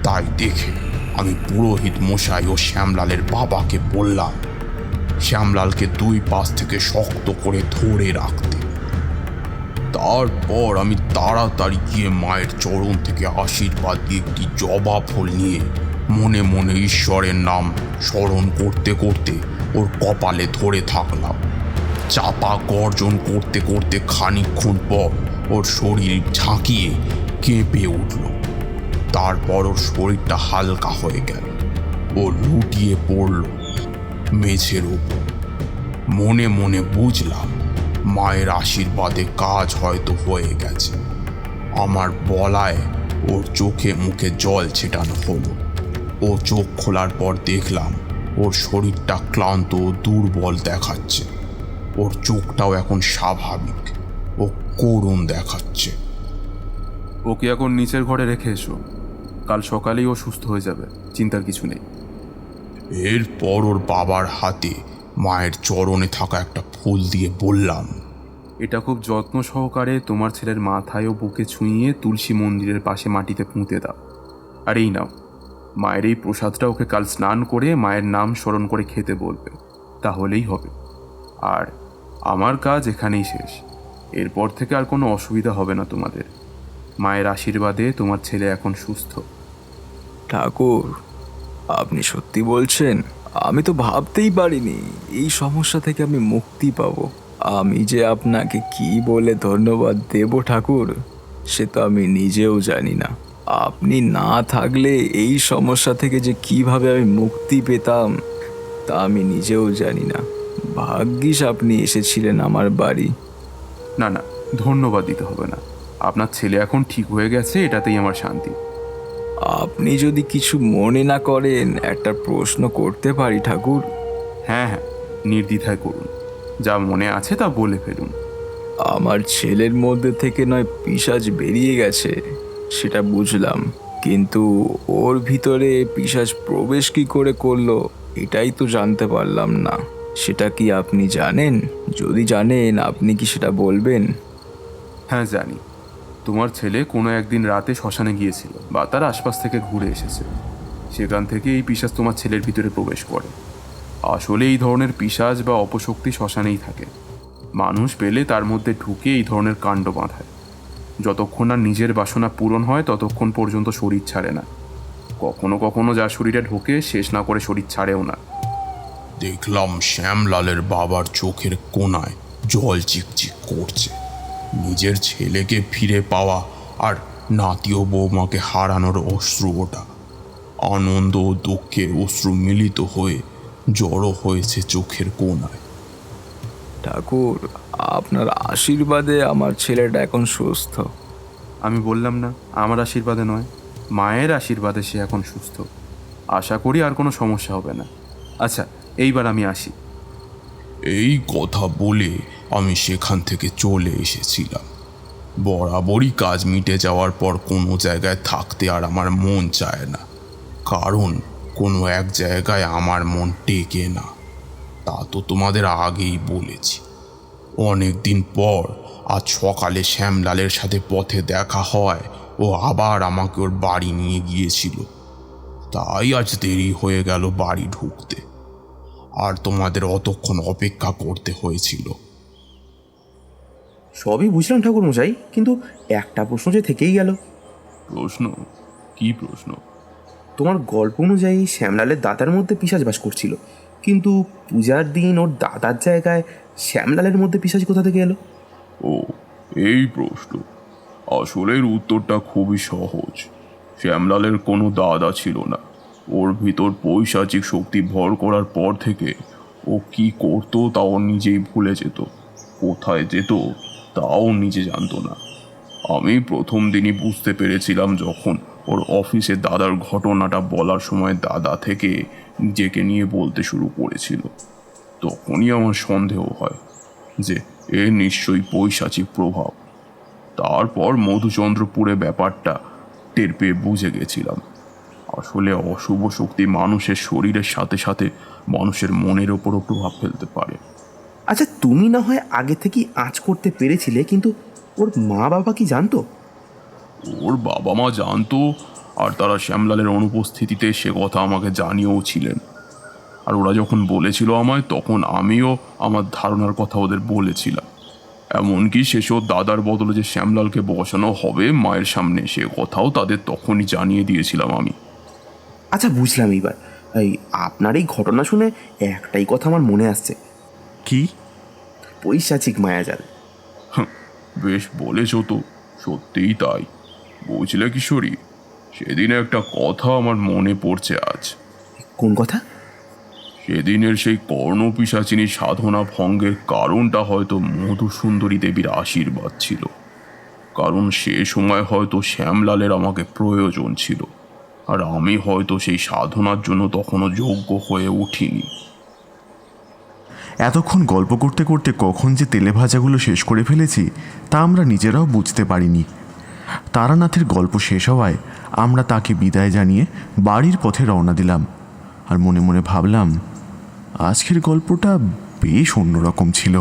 তাই দেখে আমি পুরোহিত মশাই ও শ্যামলালের বাবাকে বললাম শ্যামলালকে দুই পাশ থেকে শক্ত করে ধরে রাখতে। তারপর আমি তাড়াতাড়ি গিয়ে মায়ের চরণ থেকে আশীর্বাদ দিয়ে একটি জবা ফুল নিয়ে মনে মনে ঈশ্বরের নাম স্মরণ করতে করতে ওর কপালে ধরে থাকলাম। চাপা গর্জন করতে করতে খানিকক্ষণ পর ওর শরীর ঝাঁকিয়ে কেঁপে উঠল। তারপর ওর শরীরটা হালকা হয়ে গেল। ও লুটিয়ে পড়ল মেঝের উপর। মনে মনে বুঝলাম মায়ের আশীর্বাদে কাজ হয়তো হয়ে গেছে। আমার বলায় ওর চোখে মুখে জল ছেটানো হলো। ও চোখ খোলার পর দেখলাম ওর শরীরটা ক্লান্ত ও দুর্বল দেখাচ্ছে। ওর চোখটাও এখন স্বাভাবিক ও করুণ দেখাচ্ছে। ওকে এখন নিচের ঘরে রেখে এসো, কাল সকালেই ও সুস্থ হয়ে যাবে, চিন্তার কিছু নেই। এরপর ওর বাবার হাতে মায়ের চরণে থাকা একটা ফুল দিয়ে বললাম, এটা খুব যত্ন সহকারে তোমার ছেলের মাথায় ও বুকে ছুঁয়ে তুলসী মন্দিরের পাশে মাটিতে পুঁতে দাও। আর এই নাও, মায়ের এই প্রসাদটা ওকে কাল স্নান করে মায়ের নাম স্মরণ করে খেতে বলবে, তাহলেই হবে। আর আমার কাজ এখানেই শেষ। এরপর থেকে আর কোনো অসুবিধা হবে না তোমাদের। মায়ের আশীর্বাদে তোমার ছেলে এখন সুস্থ। ঠাকুর, আপনি সত্যি বলছেন? আমি তো ভাবতেই পারিনি এই সমস্যা থেকে আমি মুক্তি পাবো। আমি যে আপনাকে কি বলে ধন্যবাদ দেব ঠাকুর, সে তো আমি নিজেও জানি না। আপনি না থাকলে এই সমস্যা থেকে যে কিভাবে আমি মুক্তি পেতাম তা আমি নিজেও জানি না। ভাগ্যিস আপনি এসেছিলেন আমার বাড়ি। না না, ধন্যবাদ দিতে হবে না। আপনার ছেলে এখন ঠিক হয়ে গেছে, এটাতেই আমার শান্তি। আপনি যদি কিছু মনে না করেন একটা প্রশ্ন করতে পারি ঠাকুর? হ্যাঁ হ্যাঁ, নির্দ্বিধায় করুন, যা মনে আছে তা বলে ফেলুন। আমার ছেলের মধ্যে থেকে নয় পিশাচ বেরিয়ে গেছে, সেটা বুঝলাম, কিন্তু ওর ভিতরে পিশাচ প্রবেশ কি করে করলো এটাই তো জানতে পারলাম না। সেটা কি আপনি জানেন? যদি জানেন আপনি কি সেটা বলবেন? হ্যাঁ জানি। তোমার ছেলে কোনো একদিন রাতে শ্মশানে গিয়েছিল বা তার আশপাশ থেকে ঘুরে এসেছে। সেখান থেকে এই পিশাচ তোমার ছেলের ভিতরে প্রবেশ করে। আসলে এই ধরনের পিশাচ বা অপশক্তি শ্মশানেই থাকে। মানুষ পেলে তার মধ্যে ঢুকে এই ধরনের কাণ্ড বাঁধায়। যতক্ষণ না নিজের বাসনা পূরণ হয় ততক্ষণ পর্যন্ত শরীর ছাড়ে না। কখনো কখনো যার শরীরে ঢোকে শেষ না করে শরীর ছাড়েও না। দেখলাম শ্যামলালের বাবার চোখের কোণায় জল চিকচিক করছে। নিজের ছেলেকে ফিরে পাওয়া আর নাতি ও বৌমাকে হারানোর অশ্রু ওটা। আনন্দ ও দুঃখের অশ্রু মিলিত হয়ে জড়ো হয়েছে চোখের কোণায়। ঠাকুর, আপনার আশীর্বাদে আমার ছেলেটা এখন সুস্থ। আমি বললাম না, আমার আশীর্বাদে নয়, মায়ের আশীর্বাদে সে এখন সুস্থ। আশা করি আর কোনো সমস্যা হবে না। আচ্ছা, এইবার আমি আসি। এই কথা বলে আমি সেখান থেকে চলে এসেছিলাম। বরাবরই কাজ মিটে যাওয়ার পর কোনো জায়গায় থাকতে আর আমার মন চায় না, কারণ কোনো এক জায়গায় আমার মন টেকে না। তা তো তোমাদের আগেই বলেছি। অনেক দিন পর আজ সকালে শ্যামলালের সাথে পথে দেখা হয়, ও আবার আমাকে ওর বাড়ি নিয়ে গিয়েছিল। তাই আজ দেরি হয়ে গেল বাড়ি ঢুকতে, আর তোমাদের অতক্ষণ অপেক্ষা করতে হয়েছিল। সবই বুঝলাম ঠাকুরমশাই, কিন্তু একটা প্রশ্ন যে থেকেই গেল। প্রশ্ন? কি প্রশ্ন? তোমার গল্প অনুযায়ী শ্যামলালের দাদার মধ্যে পিশাচ বাস করছিল, কিন্তু পূজার দিন ওর দাদার জায়গায় শ্যামলালের মধ্যে পিশাচ কোথা থেকে এলো? ও, এই প্রশ্ন। আসলে এর উত্তরটা খুবই সহজ। শ্যামলালের কোনো দাদা ছিল না। ওর ভিতর পৈশাচিক শক্তি ভর করার পর থেকে ও কি করতো তাও নিজেই ভুলে যেত, কোথায় যেত তাও নিজে জানতো না। আমি প্রথম দিনই বুঝতে পেরেছিলাম যখন ওর অফিসে দাদার ঘটনাটা বলার সময় দাদা থেকে নিজেকে নিয়ে বলতে শুরু করেছিল। তখনই আমার সন্দেহ হয় যে এ নিশ্চয়ই পৈশাচিক প্রভাব। তারপর মধুচন্দ্রপুরে ব্যাপারটা টের পেয়ে বুঝে গেছিলাম। আসলে অশুভ শক্তি মানুষের শরীরের সাথে সাথে মানুষের মনের ওপরও প্রভাব ফেলতে পারে। আচ্ছা, তুমি না হয় আগে থেকেই আঁচ করতে পেরেছিলে, কিন্তু ওর মা বাবা কি জানতো? ওর বাবা মা জানতো, আর তারা শ্যামলালের অনুপস্থিতিতে সে কথা আমাকে জানিয়েও ছিলেন। আর ওরা যখন বলেছিল আমায়, তখন আমিও আমার ধারণার কথা ওদের বলেছিলাম। এমনকি শেষও দাদার বদলে যে শ্যামলালকে বসানো হবে মায়ের সামনে, সে কথাও তাদের তখনই জানিয়ে দিয়েছিলাম আমি। আচ্ছা, বুঝলাম এইবার। এই আপনার এই ঘটনা শুনে একটাই কথা আমার মনে আসছে। কি? পৈশাচিক মায়াজাল। বেশ বলেছ তো, সত্যিই তাই। বুঝলে কিশোরী, সেদিন একটা কথা আমার মনে পড়ছে আজ। কোন কথা? সেদিনের সেই কর্ণপিশাচিনী সাধনা ভঙ্গের কারণটা হয়তো মধুসুন্দরী দেবীর আশীর্বাদ ছিল। কারণ সে সময় হয়তো শ্যামলালের আমাকে প্রয়োজন ছিল, আর আমি হয়তো সেই সাধনার জন্য তখনও যোগ্য হয়ে উঠিনি। এতক্ষণ গল্প করতে করতে কখন যে তেলে ভাজাগুলো শেষ করে ফেলেছি তা আমরা নিজেরাও বুঝতে পারিনি। তারানাথের গল্প শেষ হওয়ায় আমরা তাকে বিদায় জানিয়ে বাড়ির পথে রওনা দিলাম, আর মনে মনে ভাবলাম আজকের গল্পটা বেশ অন্যরকম ছিল।